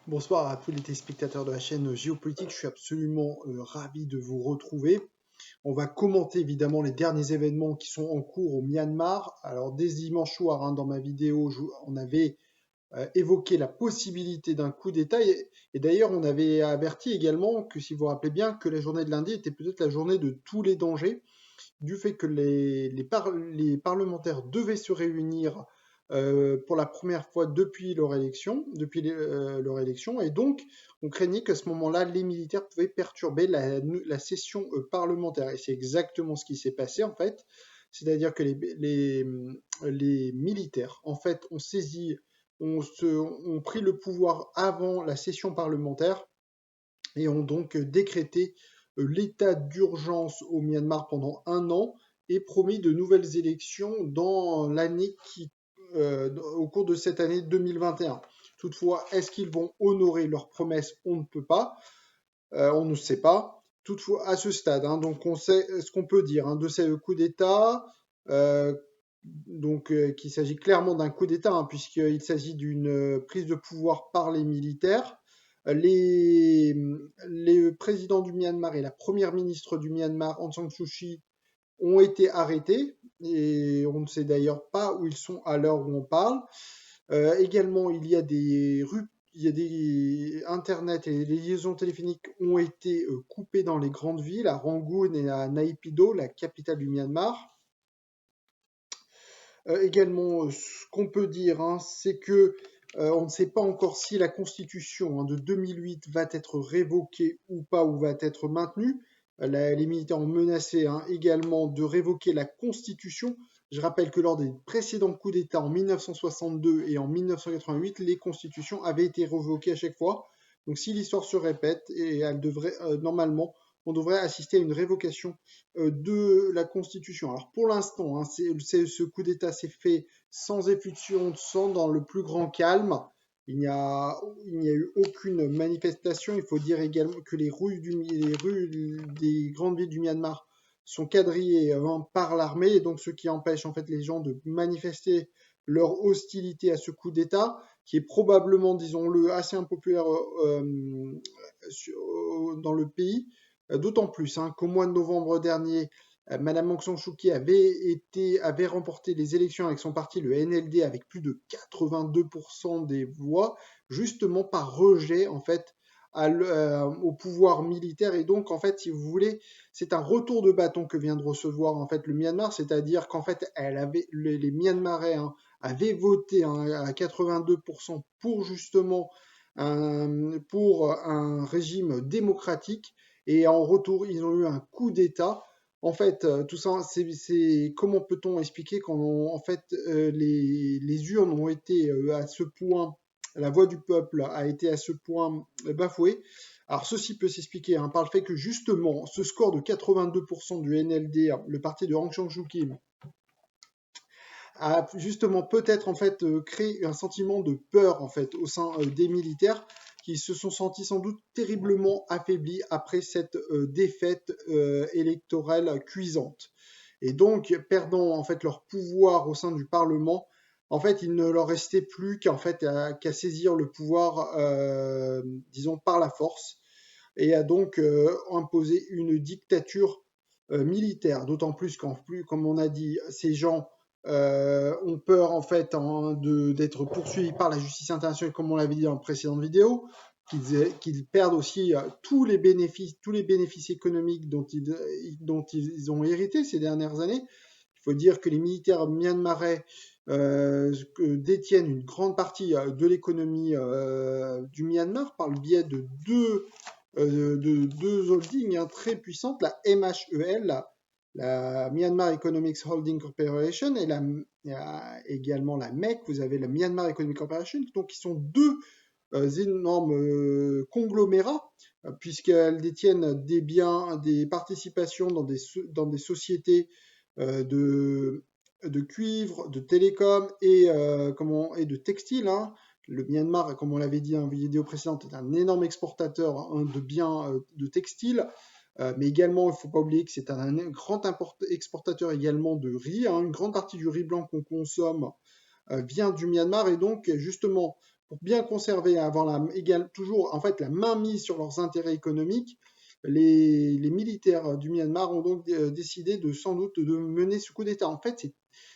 Bonsoir à tous les téléspectateurs de la chaîne Géopolitique, je suis absolument ravi de vous retrouver. On va commenter évidemment les derniers événements qui sont en cours au Myanmar. Alors dès dimanche soir, dans ma vidéo, on avait évoqué la possibilité d'un coup d'État et d'ailleurs on avait averti également que, si vous vous rappelez bien, que la journée de lundi était peut-être la journée de tous les dangers, du fait que les parlementaires devaient se réunir pour la première fois depuis leur élection, et donc on craignait qu'à ce moment-là, les militaires pouvaient perturber la session parlementaire. Et c'est exactement ce qui s'est passé en fait. C'est-à-dire que les militaires, en fait, ont pris le pouvoir avant la session parlementaire et ont donc décrété l'état d'urgence au Myanmar pendant un an et promis de nouvelles élections au cours de cette année 2021. Toutefois, est-ce qu'ils vont honorer leurs promesses? On ne peut pas, on ne sait pas. Toutefois, à ce stade, donc on sait ce qu'on peut dire de ces coups d'État, euh, qu'il s'agit clairement d'un coup d'État, puisqu'il s'agit d'une prise de pouvoir par les militaires. Les, les présidents du Myanmar et la première ministre du Myanmar, Aung San Suu Kyi, ont été arrêtés et on ne sait d'ailleurs pas où ils sont à l'heure où on parle. Également, il y a des Internet et les liaisons téléphoniques ont été coupées dans les grandes villes, à Rangoon et à Naypyidaw, la capitale du Myanmar. Également, ce qu'on peut dire, c'est que on ne sait pas encore si la constitution de 2008 va être révoquée ou pas, ou va être maintenue. Les militaires ont menacé également de révoquer la constitution. Je rappelle que lors des précédents coups d'État en 1962 et en 1988, les constitutions avaient été révoquées à chaque fois. Donc si l'histoire se répète, et elle devrait normalement, on devrait assister à une révocation de la Constitution. Alors pour l'instant, ce coup d'État s'est fait sans effusion de sang, dans le plus grand calme. Il n'y a eu aucune manifestation. Il faut dire également que les rues des grandes villes du Myanmar sont quadrillées par l'armée, et donc ce qui empêche en fait les gens de manifester leur hostilité à ce coup d'État, qui est probablement, disons-le, assez impopulaire dans le pays. D'autant plus qu'au mois de novembre dernier, Madame Aung San Suu Kyi avait remporté les élections avec son parti, le NLD, avec plus de 82% des voix, justement par rejet en fait au pouvoir militaire. Et donc en fait, si vous voulez, c'est un retour de bâton que vient de recevoir en fait le Myanmar, c'est-à-dire qu'en fait, les Myanmarais avaient voté à 82% pour justement pour un régime démocratique, et en retour, ils ont eu un coup d'État. En fait, tout ça, comment peut-on expliquer quand en fait les urnes ont été à ce point, la voix du peuple a été à ce point bafouée. Alors ceci peut s'expliquer par le fait que justement ce score de 82% du NLD, le parti de Aung San Suu Kyi, a justement peut-être en fait créé un sentiment de peur en fait au sein des militaires, qui se sont sentis sans doute terriblement affaiblis après cette défaite électorale cuisante. Et donc, perdant en fait leur pouvoir au sein du Parlement, en fait, il ne leur restait plus qu'à saisir le pouvoir, disons, par la force, et a donc imposé une dictature militaire. D'autant plus comme on a dit, ces gens ont peur en fait d'être poursuivis par la justice internationale, comme on l'avait dit dans la précédente vidéo, qu'ils perdent aussi tous les bénéfices économiques dont ils ont hérité ces dernières années. Il faut dire que les militaires myanmarais détiennent une grande partie de l'économie du Myanmar par le biais de deux holdings très puissantes, la MHEL, la Myanmar Economic Holding Corporation, et également la MEC. Vous avez la Myanmar Economic Corporation, donc qui sont deux énormes conglomérats, puisqu'elles détiennent des biens, des participations dans des sociétés de cuivre, de télécom et de textile. Le Myanmar, comme on l'avait dit en vidéo précédente, est un énorme exportateur de biens de textile, mais également, il ne faut pas oublier que c'est un grand exportateur également de riz. Une grande partie du riz blanc qu'on consomme vient du Myanmar, et donc justement, pour bien conserver, avoir toujours en fait la main mise sur leurs intérêts économiques, les militaires du Myanmar ont donc décidé sans doute de mener ce coup d'État. En fait,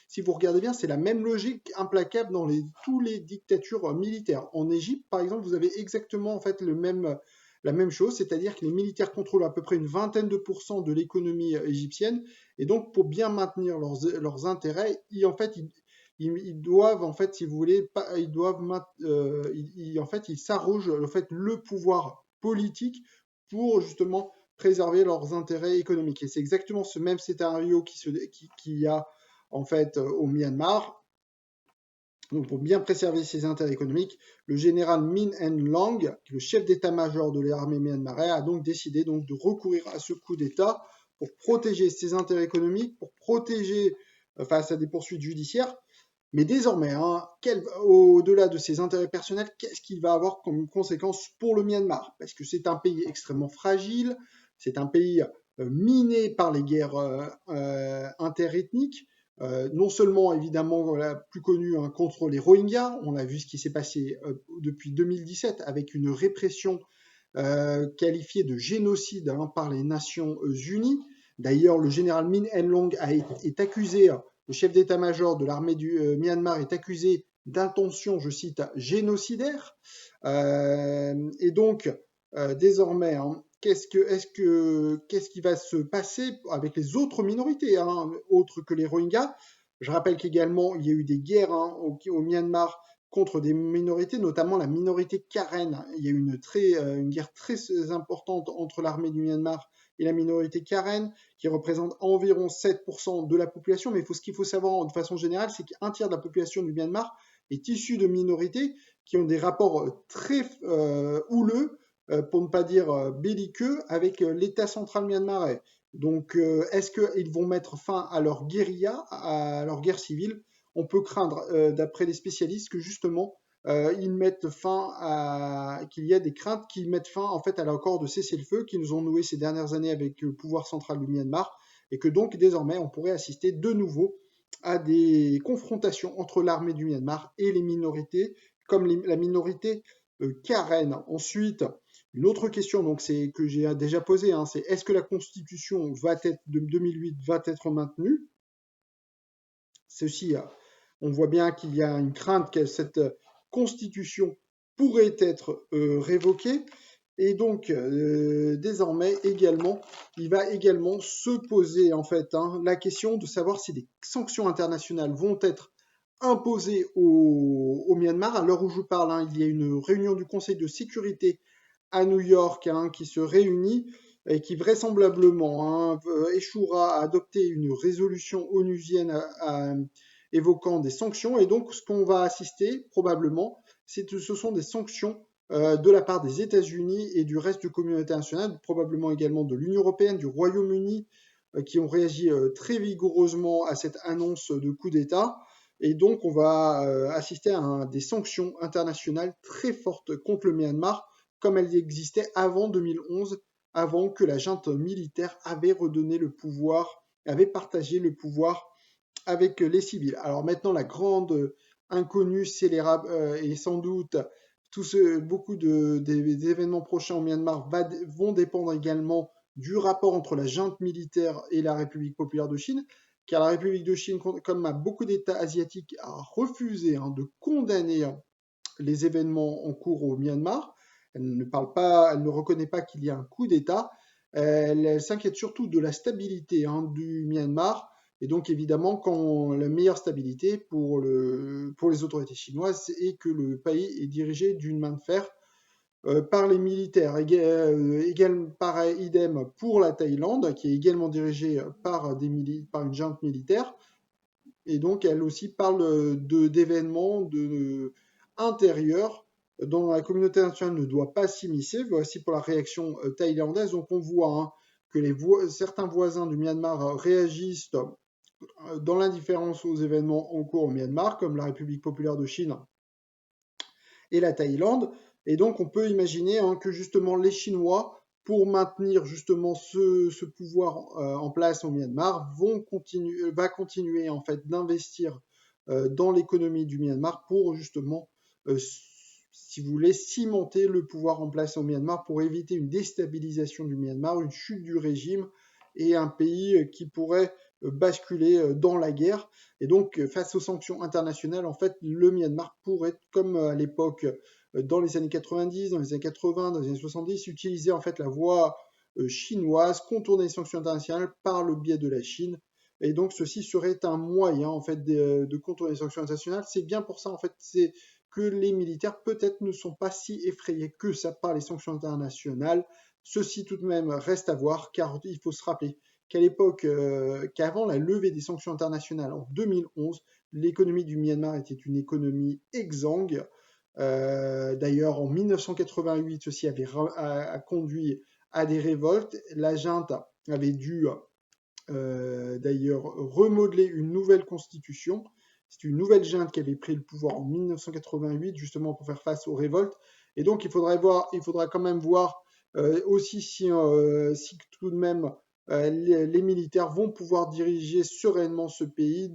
si vous regardez bien, c'est la même logique implacable dans toutes les dictatures militaires. En Égypte, par exemple, vous avez exactement en fait la même chose, c'est-à-dire que les militaires contrôlent à peu près une vingtaine de pourcents de l'économie égyptienne, et donc pour bien maintenir leurs intérêts, ils doivent en fait, si vous voulez, pas, ils doivent, en fait, ils s'arrogent en fait le pouvoir politique pour justement préserver leurs intérêts économiques. Et c'est exactement ce même scénario qui a en fait au Myanmar. Donc, pour bien préserver ses intérêts économiques, le général Min Aung Hlaing, le chef d'état-major de l'armée myanmaraise, a donc décidé donc de recourir à ce coup d'État pour protéger ses intérêts économiques, pour protéger face à des poursuites judiciaires. Mais désormais, au-delà de ses intérêts personnels, qu'est-ce qu'il va avoir comme conséquence pour le Myanmar? Parce que c'est un pays extrêmement fragile, c'est un pays miné par les guerres interethniques. Non seulement, évidemment, la plus connue contre les Rohingyas, on a vu ce qui s'est passé depuis 2017 avec une répression qualifiée de génocide par les Nations Unies. D'ailleurs, le général Min Aung Hlaing est accusé, le chef d'état-major de l'armée du Myanmar est accusé d'intention, je cite, génocidaire. Et donc, désormais, qu'est-ce qui va se passer avec les autres minorités, autres que les Rohingyas? Je rappelle qu'également, il y a eu des guerres au Myanmar contre des minorités, notamment la minorité Karen. Il y a eu une guerre très importante entre l'armée du Myanmar et la minorité Karen, qui représente environ 7% de la population. Mais ce qu'il faut savoir de façon générale, c'est qu'un tiers de la population du Myanmar est issue de minorités qui ont des rapports très houleux, pour ne pas dire belliqueux, avec l'État central myanmarais. Donc, est-ce qu'ils vont mettre fin à leur guérilla, à leur guerre civile? On peut craindre, d'après les spécialistes, que justement, qu'il y a des craintes qui mettent fin en fait à l'accord de cessez-le-feu qui nous ont noué ces dernières années avec le pouvoir central du Myanmar, et que donc désormais on pourrait assister de nouveau à des confrontations entre l'armée du Myanmar et les minorités, comme la minorité Karen. Ensuite, une autre question donc, que j'ai déjà posée, c'est est-ce que la constitution de 2008 va être maintenue? Ceci, on voit bien qu'il y a une crainte que cette constitution pourrait être révoquée. Et donc, désormais, également, il va également se poser en fait la question de savoir si des sanctions internationales vont être imposées au Myanmar. À l'heure où je parle, il y a une réunion du Conseil de sécurité à New York qui se réunit et qui vraisemblablement échouera à adopter une résolution onusienne évoquant des sanctions. Et donc, ce qu'on va assister probablement, ce sont des sanctions de la part des États-Unis et du reste de la communauté internationale, probablement également de l'Union européenne, du Royaume-Uni, qui ont réagi très vigoureusement à cette annonce de coup d'État. Et donc, on va assister à des sanctions internationales très fortes contre le Myanmar, comme elles existaient avant 2011, avant que la junte militaire avait redonné le pouvoir, avait partagé le pouvoir avec les civils. Alors maintenant, la grande inconnue et sans doute beaucoup des événements prochains au Myanmar vont dépendre également du rapport entre la junte militaire et la République populaire de Chine, car la République de Chine, comme à beaucoup d'États asiatiques, a refusé de condamner les événements en cours au Myanmar. Elle ne reconnaît pas qu'il y a un coup d'État. Elle s'inquiète surtout de la stabilité du Myanmar. Et donc, évidemment, quand la meilleure stabilité pour les autorités chinoises, c'est que le pays est dirigé d'une main de fer par les militaires. Pareil, idem pour la Thaïlande, qui est également dirigée par une junte militaire. Et donc, elle aussi parle d'événements intérieurs dont la communauté internationale ne doit pas s'immiscer. Voici pour la réaction thaïlandaise. Donc, on voit que certains voisins du Myanmar réagissent dans l'indifférence aux événements en cours au Myanmar, comme la République populaire de Chine et la Thaïlande. Et donc, on peut imaginer que justement les Chinois, pour maintenir justement ce pouvoir en place au Myanmar, va continuer en fait d'investir dans l'économie du Myanmar pour justement si vous voulez, cimenter le pouvoir en place au Myanmar pour éviter une déstabilisation du Myanmar, une chute du régime et un pays qui pourrait basculer dans la guerre. Et donc, face aux sanctions internationales, en fait, le Myanmar pourrait, comme à l'époque, dans les années 90, dans les années 80, dans les années 70, utiliser en fait la voie chinoise, contourner les sanctions internationales par le biais de la Chine. Et donc, ceci serait un moyen en fait de contourner les sanctions internationales. C'est bien pour ça en fait, c'est que les militaires peut-être ne sont pas si effrayés que ça par les sanctions internationales. Ceci tout de même reste à voir, car il faut se rappeler qu'à l'époque, qu'avant la levée des sanctions internationales en 2011, l'économie du Myanmar était une économie exsangue. D'ailleurs, en 1988, ceci a conduit à des révoltes. La junte avait dû d'ailleurs remodeler une nouvelle constitution. C'est une nouvelle junte qui avait pris le pouvoir en 1988, justement pour faire face aux révoltes. Et donc, il faudra quand même voir aussi si tout de même les militaires vont pouvoir diriger sereinement ce pays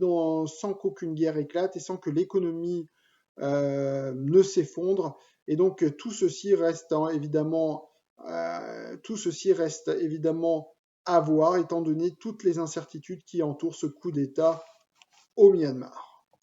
sans qu'aucune guerre éclate et sans que l'économie ne s'effondre. Et donc, tout ceci reste évidemment à voir, étant donné toutes les incertitudes qui entourent ce coup d'État au Myanmar.